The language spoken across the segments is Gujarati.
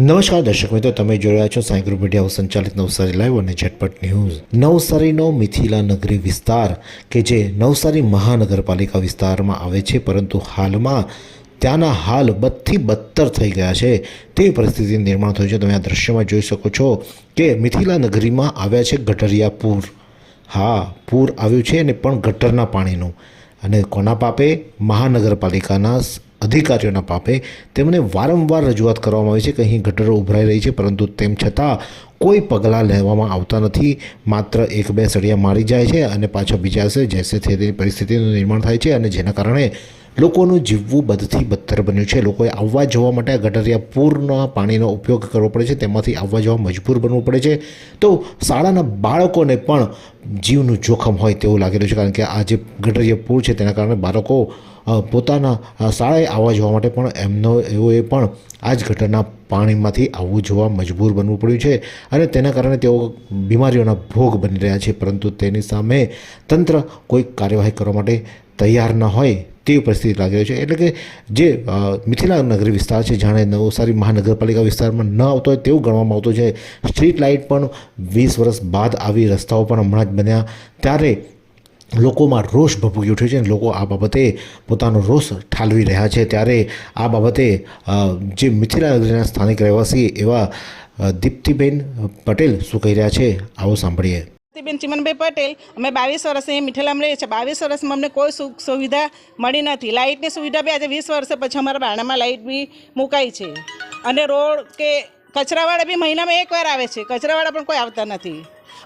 નમસ્કાર દર્શક મિત્રો, તમે જોઈ રહ્યા છો સાંઈ ગ્રુપ મીડિયા સંચાલિત નવસારી લાઈવ અને ઝટપટ ન્યૂઝ। નવસારીનો મિથિલા નગરી વિસ્તાર કે જે નવસારી મહાનગરપાલિકા વિસ્તારમાં આવે છે, પરંતુ હાલમાં ત્યાંના હાલ બદથી બદતર થઈ ગયા છે તેવી પરિસ્થિતિનું નિર્માણ થયું છે। તમે આ દ્રશ્યમાં જોઈ શકો છો કે મિથિલા નગરીમાં આવ્યા છે ગટરિયા પૂર। હા, પૂર આવ્યું છે અને પણ ગટરના પાણીનું, અને કોના પાપે? મહાનગરપાલિકાના અધિકારીઓના પાપે। તેમને વારંવાર રજૂઆત કરવામાં આવી છે કે અહીં ગટરો ઉભરાઈ રહી છે, પરંતુ તેમ છતાં કોઈ પગલાં લેવામાં આવતા નથી। માત્ર એક બે સળિયા મારી જાય છે અને પાછા બીજા જૈસે તેની પરિસ્થિતિનું નિર્માણ થાય છે, અને જેના કારણે લોકોનું જીવવું બદથી બદતર બન્યું છે। લોકોએ આવવા જવા માટે ગટરિયા પૂરના પાણીનો ઉપયોગ કરવો પડે છે, તેમાંથી આવવા જવા મજબૂર બનવું પડે છે। તો શાળાના બાળકોને પણ જીવનું જોખમ હોય તેવું લાગી રહ્યું છે, કારણ કે આ જે ગટરિયા પૂર છે તેના કારણે બાળકો પોતાના શાળાએ આવવા જવા માટે પણ એઓએ પણ આ જ ગટરના પાણીમાંથી આવવું જવા મજબૂર બનવું પડ્યું છે, અને તેના કારણે તેઓ બીમારીઓના ભોગ બની રહ્યા છે, પરંતુ તેની સામે તંત્ર કોઈ કાર્યવાહી કરવા માટે તૈયાર ન હોય તેવી પરિસ્થિતિ લાગી રહી છે। એટલે કે જે મિથિલા નગરી વિસ્તાર છે, જાણે નવસારી મહાનગરપાલિકા વિસ્તારમાં ન આવતો હોય તેવું ગણવામાં આવતું છે। સ્ટ્રીટ લાઇટ પણ 20 વર્ષ બાદ આવી, રસ્તાઓ પણ હમણાં જ બન્યા, ત્યારે લોકોમાં રોષ ભભૂકી ઉઠ્યો છે અને લોકો આ બાબતે પોતાનો રોષ ઠાલવી રહ્યા છે। ત્યારે આ બાબતે જે મિથિલા નગરીના સ્થાનિક રહેવાસી એવા દીપ્તિબેન પટેલ શું કહી રહ્યા છે, આવો સાંભળીએ। બેન ચિમનભાઈ પટેલ, અમે 22 વર્ષ અહીંયા મિથિલામાં રહીએ છીએ। 22 વર્ષમાં અમને કોઈ સુખ સુવિધા મળી નથી। લાઇટની સુવિધા બી આજે 20 વર્ષ પછી અમારા બારણામાં લાઇટ બી મુકાઈ છે, અને રોડ કે કચરાવાળા બી મહિનામાં એકવાર આવે છે, કચરાવાળા પણ કોઈ આવતા નથી।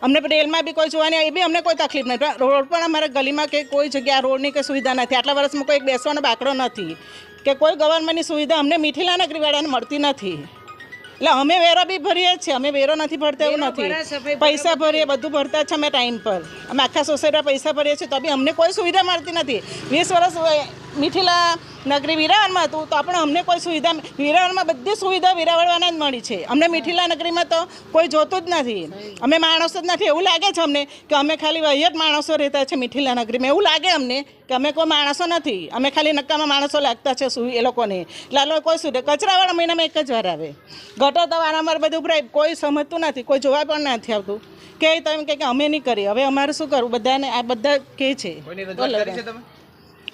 અમને રેલમાં બી કોઈ જોવાની એ બી અમને કોઈ તકલીફ નથી, રોડ પણ અમારા ગલીમાં કે કોઈ જગ્યા રોડની કોઈ સુવિધા નથી। આટલા વર્ષમાં કોઈ બેસવાનો બાકડો નથી કે કોઈ ગવર્મેન્ટની સુવિધા અમને મિથિલા નગરીવાળાને મળતી નથી। એટલે અમે વેરો બી ભરીએ છીએ, અમે વેરો નથી ભરતા એવું નથી, પૈસા ભરીએ, બધું ભરતા જ છે અમે ટાઈમ પર। અમે આખા સોસાયટીમાં પૈસા ભરીએ છીએ, તો બી અમને કોઈ સુવિધા મળતી નથી। 20 વર્ષ મિથિલા નગરી વિરાવળમાં હતું તો આપણે અમને કોઈ સુવિધા, વિરાવળમાં બધી સુવિધા વિરાવળવાના જ મળી છે, અમને મિથિલા નગરીમાં તો કોઈ જોતું જ નથી। અમે માણસો જ નથી, એવું લાગે છે અમને કે અમે ખાલી વહીયત માણસો રહેતા છે મિથિલા નગરીમાં, એવું લાગે અમને કે અમે કોઈ માણસો નથી, અમે ખાલી નક્કામાં માણસો લાગતા છે એ લોકોને। એટલે આ લોકો કોઈ સુવિધા, કચરાવાળા મહિનામાં એક જ વાર આવે, ગટર તો વારંવાર બધું ભરાય, કોઈ સમજતું નથી, કોઈ જોવા પણ નથી આવતું કે તમે કે અમે નહીં કરીએ। હવે અમારે શું કરવું? બધાને આ બધા કહે છે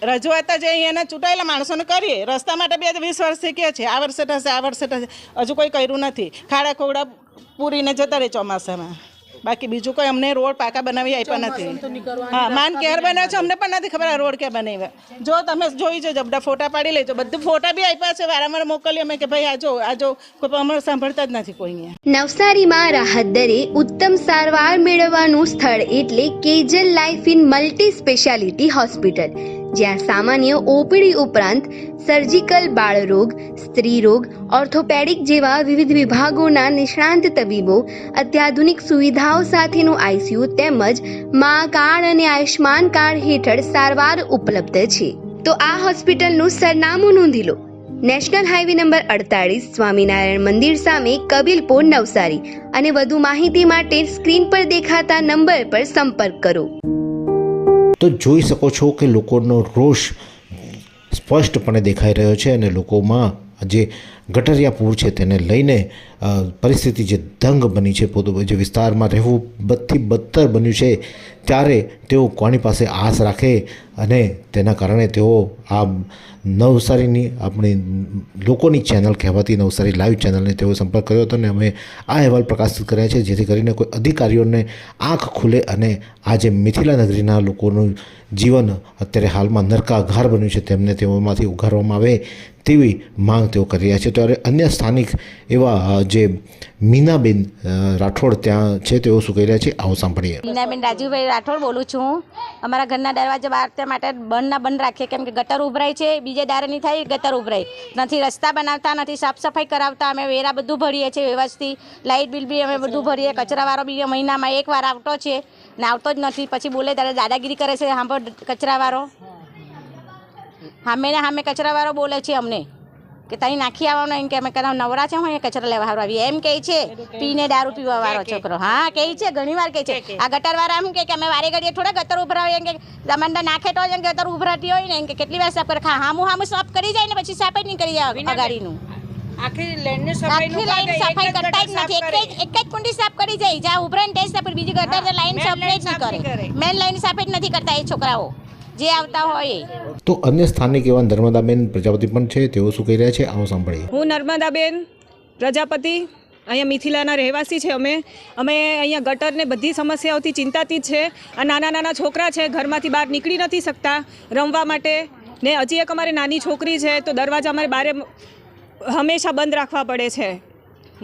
રજૂઆત જ અહીંયાના ચૂંટાયેલા માણસોને કરીએ, રસ્તા માટે બી 20 વર્ષથી કહે છે, આ વર્ષે થશે, આ વર્ષે થશે, હજુ કોઈ કર્યું નથી। ખાડા ખોડા પૂરીને જતા રહે ચોમાસામાં, બાકી બીજું કોઈ અમને રોડ પાકા બનાવી આપ્યા નથી। હા, માન કેર બનાવ્યા છે, અમને પણ નથી ખબર આ રોડ ક્યાં બનાવ્યા। જો તમે જોઈ જજો, બધા ફોટા પાડી લેજો, બધું ફોટા બી આપ્યા છે, વારંવાર મોકલીએ અમે કે ભાઈ આ જો કોઈ અમારે સાંભળતા જ નથી કોઈ અહીંયા। નવસારીમાં રાહત દરે ઉત્તમ સારવાર મેળવવાનું સ્થળ એટલે Kejal life in multi speciality hospital, જ્યાં સામાન્ય ઓપીડી ઉપરાંત સર્જિકલ, બાળરોગ, સ્ત્રી રોગ, ઓર્થોપેડિક જેવા વિવિધ વિભાગોના નિષ્ણાંત તબીબો, અત્યાધુનિક સુવિધાઓ સાથેનું આઈસીયુ તેમજ મા કાર્ડ અને આયુષ્માન કાર્ડ હેઠળ સારવાર ઉપલબ્ધ છે। તો આ હોસ્પિટલનું સરનામું નોંધી લો: નેશનલ હાઈવે નંબર 48, સ્વામિનારાયણ મંદિર સામે, કબીલપુર, નવસારી। અને વધુ માહિતી માટે સ્ક્રીન પર દેખાતા નંબર પર સંપર્ક કરો। તો જોઈ શકો છો કે લોકોનો રોષ સ્પષ્ટપણે દેખાઈ રહ્યો છે, અને લોકોમાં જે ગટરિયા પૂર છે તેને લઈને પરિસ્થિતિ જે દંગ બની છે, જે વિસ્તારમાં રહેવું બદથી બદતર બન્યું છે, ત્યારે તેઓ કોની પાસે આશ રાખે, અને તેના કારણે તેઓ આ નવસારીની આપણી લોકોની ચેનલ કહેવાતી નવસારી લાઈવ ચેનલને તેઓ સંપર્ક કર્યો હતો, અને અમે આ અહેવાલ પ્રકાશિત કર્યા છે, જેથી કરીને કોઈ અધિકારીઓને આંખ ખુલે અને આ જે મિથિલા નગરીના લોકોનું જીવન અત્યારે હાલમાં નરકાઘાર બન્યું છે તેમને તેઓમાંથી ઉગારવામાં આવે તેવી માંગ તેઓ કરી રહ્યા છે। ત્યારે અન્ય સ્થાનિક એવા જે મીનાબેન રાઠોડ ત્યાં છે, તેઓ શું કહી રહ્યા છે, આવો સાંભળીએ। મીનાબેન રાજુભાઈ રાઠોડ બોલું છું। અમારા ઘરના દરવાજા બહાર તે માટે બંધ રાખીએ, કેમ કે ગટર ઉભરાય છે, બીજે દારે નહીં થાય, ગટર ઉભરાય નથી, રસ્તા બનાવતા નથી, સાફ સફાઈ કરાવતા, અમે વેરા બધું ભરીએ છીએ વ્યવસ્થિત, લાઇટ બિલ બી અમે બધું ભરીએ, કચરાવાળો બી મહિનામાં એકવાર આવતો છે ને આવતો જ નથી, પછી બોલે ત્યારે દાદાગીરી કરે છે। સાંભળો, કચરાવાળો સામે કચરાવાળો બોલે છે અમને કે તારી નાખી આવવાનો, એમ કે અમે કદાચ નવરા છે હોય કચરા લેવા આવી, એમ કહે છે, પીને દારૂ પીવા વાળો છોકરો। હા, કહે છે, ઘણી વાર કહે છે। આ ગટરવાળા એમ કે અમે વારે ઘડીએ થોડા ગટર ઉભરાવીએ, એમ કે તમને નાખે તો જ ગટર ઉભરાતી હોય ને, એમ કે કેટલી વાર સાફ કરે, હામું સાફ કરી જાય ને પછી સાફ જ નહીં કરી જાય અગાડીનું। આખી લેન્ડની આખી લાઈન સફાઈ કરતા જ નથી. એક જ કુંડી સાફ કરી જાય, જ્યાં ઉભરાઈને તે જ સાફ, બીજી ગટર લાઈન સફાઈ જ નહીં કરે. મેન લાઈન સફાઈ જ નથી કરતા એ છોકરાઓ જે આવતા હોય એ. તો અન્ય સ્થાનિક એવા નર્મદાબેન પ્રજાપતિ પણ છે, તેઓ શું કહી રહ્યા છે આવો સાંભળીએ. હું નર્મદાબેન પ્રજાપતિ, અહીંયા મિથિલાના રહેવાસી છે. અમે અહીંયા ગટરને બધી સમસ્યાઓથી ચિંતાતીત છે. આ નાના નાના છોકરા છે, ઘરમાંથી બહાર નીકળી નથી શકતા રમવા માટે, ને હજી એક અમારી નાની છોકરી છે, તો દરવાજા અમારે બારે હંમેશા બંધ રાખવા પડે છે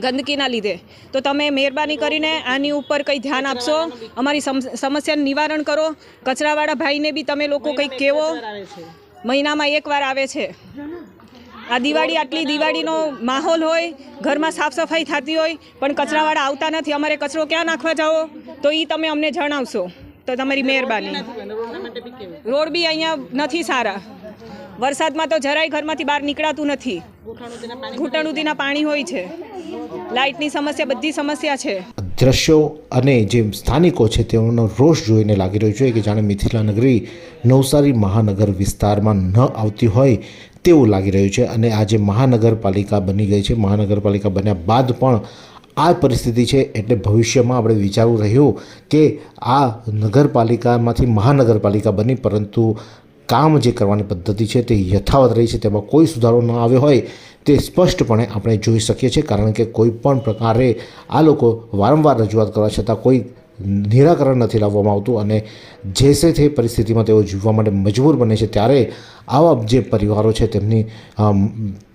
ગંદકીના લીધે. તો તમે મહેરબાની કરીને આની ઉપર કંઈ ધ્યાન આપશો, અમારી સમસ્યાનું નિવારણ કરો. કચરાવાળા ભાઈને બી તમે લોકો કંઈક કહેવો. મહિનામાં એકવાર આવે છે. આ દિવાળી, આટલી દિવાળીનો માહોલ હોય, ઘરમાં સાફ સફાઈ થતી હોય, પણ કચરાવાળા આવતા નથી. અમારે કચરો ક્યાં નાખવા જાઓ તો એ તમે અમને જણાવશો તો તમારી મહેરબાની. રોડ બી અહીંયા નથી સારા. વરસાદમાં તો જરાય ઘરમાંથી બહાર નીકળાતું નથી. ઘૂંટણ સુધીના પાણી હોય છે. લાઇટની સમસ્યા, બધી સમસ્યા છે. દ્રશ્યો અને જે સ્થાનિકો છે તેઓનો રોષ જોઈને લાગી રહ્યું છે કે જાણે મિથિલા નગરી નવસારી મહાનગર વિસ્તારમાં ન આવતી હોય તેવું લાગી રહ્યું છે. અને આ જે મહાનગરપાલિકા બની ગઈ છે, મહાનગરપાલિકા બન્યા બાદ પણ આ પરિસ્થિતિ છે. એટલે ભવિષ્યમાં આપણે વિચારવું રહ્યું કે આ નગરપાલિકામાંથી મહાનગરપાલિકા બની, પરંતુ કામ જે કરવાની પદ્ધતિ છે તે યથાવત રહી છે, તેમાં કોઈ સુધારો ન આવ્યો હોય તે સ્પષ્ટપણે આપણે જોઈ શકીએ છીએ. કારણ કે કોઈ પણ પ્રકારે આ લોકો વારંવાર રજૂઆત કરવા છતાં કોઈ નિરાકરણ નથી લાવવામાં આવતું અને જેસે તે પરિસ્થિતિમાં તેઓ જીવવા માટે મજબૂર બને છે. ત્યારે આવા જે પરિવારો છે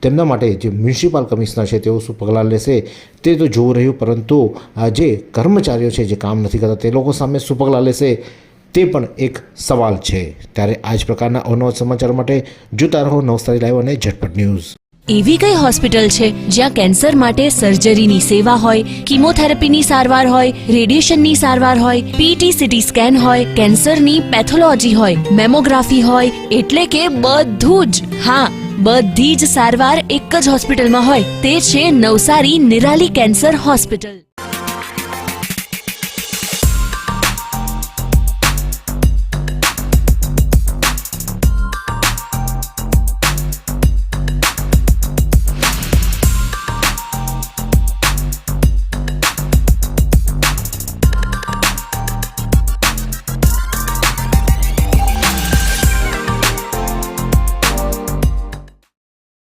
તેમના માટે જે મ્યુનિસિપલ કમિશનર છે તેઓ શું પગલાં લેશે તે તો જોવું રહ્યું, પરંતુ જે કર્મચારીઓ છે જે કામ નથી કરતા તે લોકો સામે શું પગલાં લેશે તે પણ એક સવાલ છે. ત્યારે આ જ પ્રકારના અવનવા સમાચાર માટે જોતા રહો નવસારી લાઈવ અને ઝટપટ ન્યૂઝ. એવી કઈ હોસ્પિટલ છે જ્યાં કેન્સર માટે સર્જરીની સેવા હોય, કિમોથેરાપીની સારવાર હોય, રેડિયેશનની સારવાર હોય, પીટી સીટી સ્કેન હોય, કેન્સરની પેથોલોજી હોય, મેમોગ્રાફી હોય, એટલે કે બધું જ. હા, બધી જ સારવાર એક જ હોસ્પિટલમાં હોય. તે છે નવસારી નિરાલી કેન્સર હોસ્પિટલ.